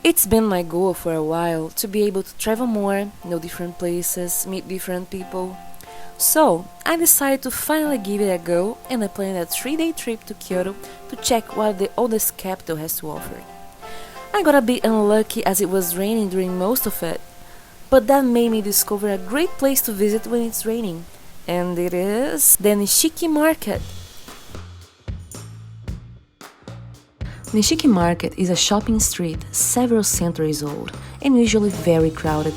It's been my goal for a while to be able to travel more, know different places, meet different people. So, I decided to finally give it a go and I planned a 3-day trip to Kyoto to check what the oldest capital has to offer. I got a bit unlucky as it was raining during most of it, but that made me discover a great place to visit when it's raining, and it is the Nishiki Market. Nishiki Market is a shopping street several centuries old and usually very crowded,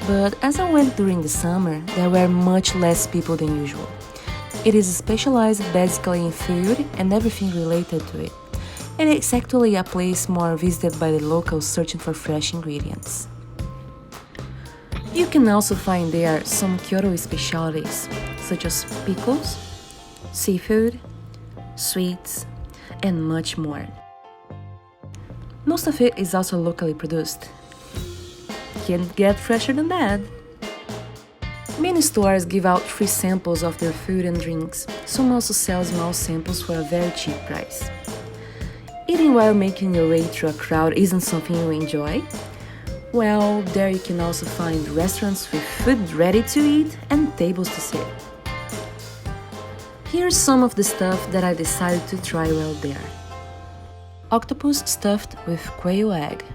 but as I went during the summer, there were much less people than usual. It is specialized basically in food and everything related to it, and it's actually a place more visited by the locals searching for fresh ingredients. You can also find there some Kyoto specialties, such as pickles, seafood, sweets, and much more. Most of it is also locally produced. Can't get fresher than that. Many stores give out free samples of their food and drinks. Some also sell small samples for a very cheap price. Eating while making your way through a crowd isn't something you enjoy? Well, there you can also find restaurants with food ready to eat and tables to sit. Here's some of the stuff that I decided to try while there. Octopus stuffed with quail egg.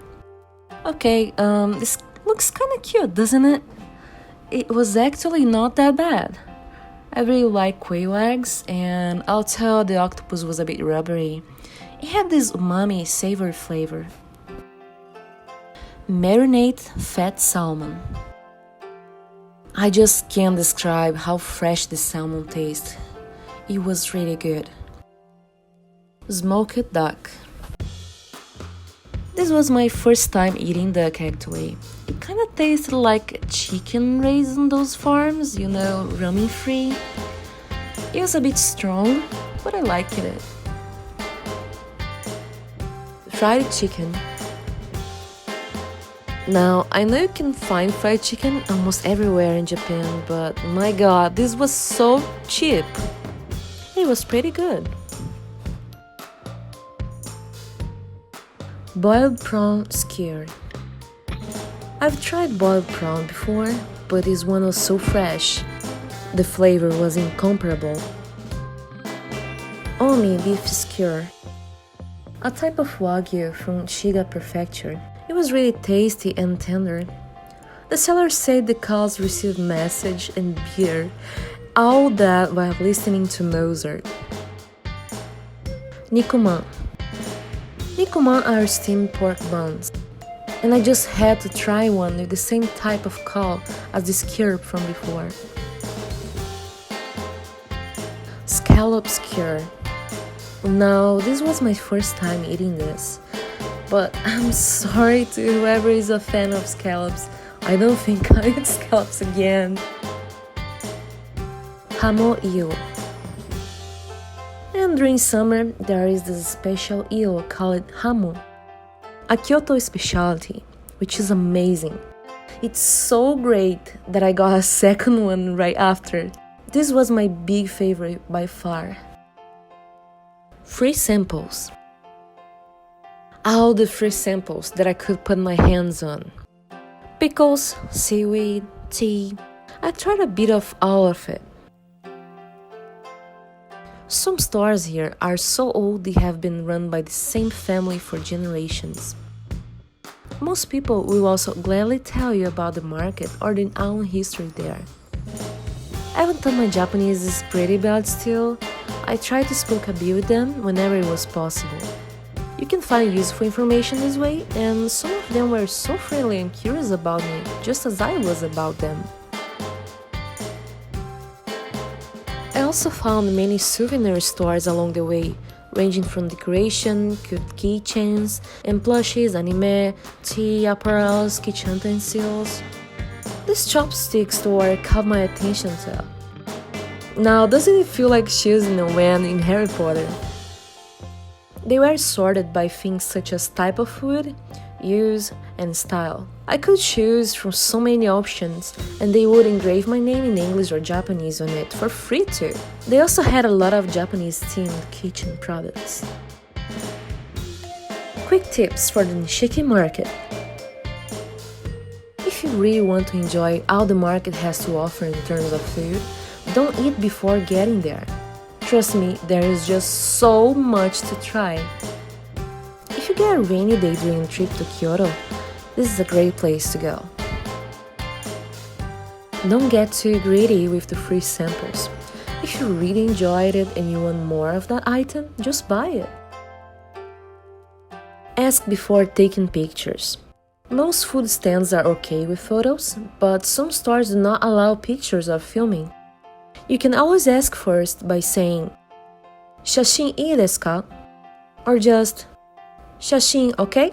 Okay, this looks kinda cute, doesn't it? It was actually not that bad. I really like quail eggs, and I'll tell the octopus was a bit rubbery. It had this umami savory flavor. Marinate fat salmon. I just can't describe how fresh the salmon tastes. It was really good. Smoked duck. This was my first time eating duck actually. It kinda tasted like chicken raised on those farms, rummy free. It was a bit strong, but I liked it. Fried chicken. Now, I know you can find fried chicken almost everywhere in Japan, but my god, this was so cheap. It was pretty good. Boiled prawn skewer. I've tried boiled prawn before, but this one was so fresh. The flavor was incomparable. Omi beef skewer. A type of wagyu from Shiga Prefecture. It was really tasty and tender. The seller said the cows received message and beer, all that while listening to Mozart. Nikuman. Nikuman are steamed pork buns, and I just had to try one with the same type of cow as the skewer from before. Scallop skewer. Now, this was my first time eating this, but I'm sorry to whoever is a fan of scallops. I don't think I'll eat scallops again. Hamo eel. And during summer, there is this special eel called hamo, a Kyoto specialty, which is amazing. It's so great that I got a second one right after. This was my big favorite by far. Free samples. All the free samples that I could put my hands on. Pickles, seaweed, tea. I tried a bit of all of it. Some stores here are so old they have been run by the same family for generations. Most people will also gladly tell you about the market or their own history there. Even though my Japanese is pretty bad still, I try to speak a bit with them whenever it was possible. You can find useful information this way, and some of them were so friendly and curious about me, just as I was about them. I also found many souvenir stores along the way, ranging from decoration, cute keychains, and plushies, anime, tea, apparels, kitchen utensils. This chopstick store caught my attention too. Now, doesn't it feel like shoes in a van in Harry Potter? They were sorted by things such as type of food, use, and style. I could choose from so many options, and they would engrave my name in English or Japanese on it for free too. They also had a lot of Japanese-themed kitchen products. Quick tips for the Nishiki Market. really want to enjoy all the market has to offer in terms of food, don't eat before getting there. Trust me, there is just so much to try. If you get a rainy day during a trip to Kyoto, this is a great place to go. Don't get too greedy with the free samples. If you really enjoyed it and you want more of that item, just buy it. Ask before taking pictures. Most food stands are okay with photos, but some stores do not allow pictures or filming. You can always ask first by saying, "Shashin ii desu ka?" or just, "Shashin okay?"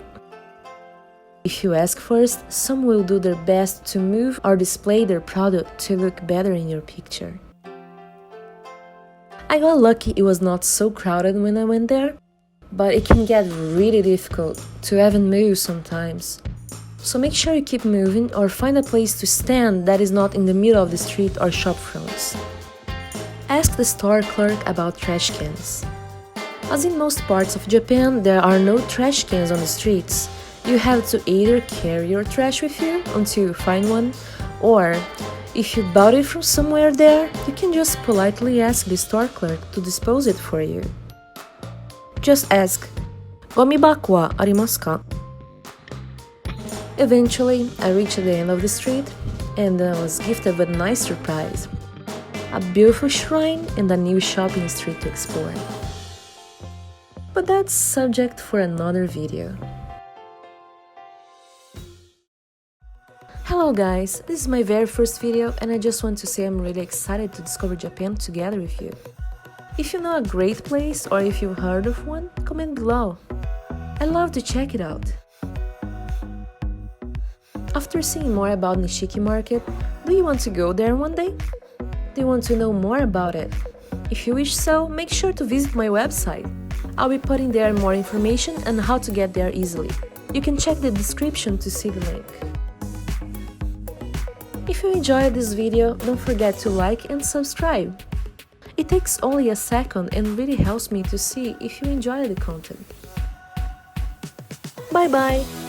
If you ask first, some will do their best to move or display their product to look better in your picture. I got lucky it was not so crowded when I went there, but it can get really difficult to even move sometimes. So make sure you keep moving or find a place to stand that is not in the middle of the street or shop fronts. Ask the store clerk about trash cans. As in most parts of Japan, there are no trash cans on the streets. You have to either carry your trash with you until you find one, or if you bought it from somewhere there, you can just politely ask the store clerk to dispose it for you. Just ask, "Gomibako wa arimasu ka?" Eventually, I reached the end of the street and I was gifted with a nice surprise. A beautiful shrine and a new shopping street to explore. But that's subject for another video. Hello guys, this is my very first video and I just want to say I'm really excited to discover Japan together with you. If you know a great place or if you've heard of one, comment below. I'd love to check it out. After seeing more about Nishiki Market, do you want to go there one day? Do you want to know more about it? If you wish so, make sure to visit my website. I'll be putting there more information on how to get there easily. You can check the description to see the link. If you enjoyed this video, don't forget to like and subscribe. It takes only a second and really helps me to see if you enjoy the content. Bye bye!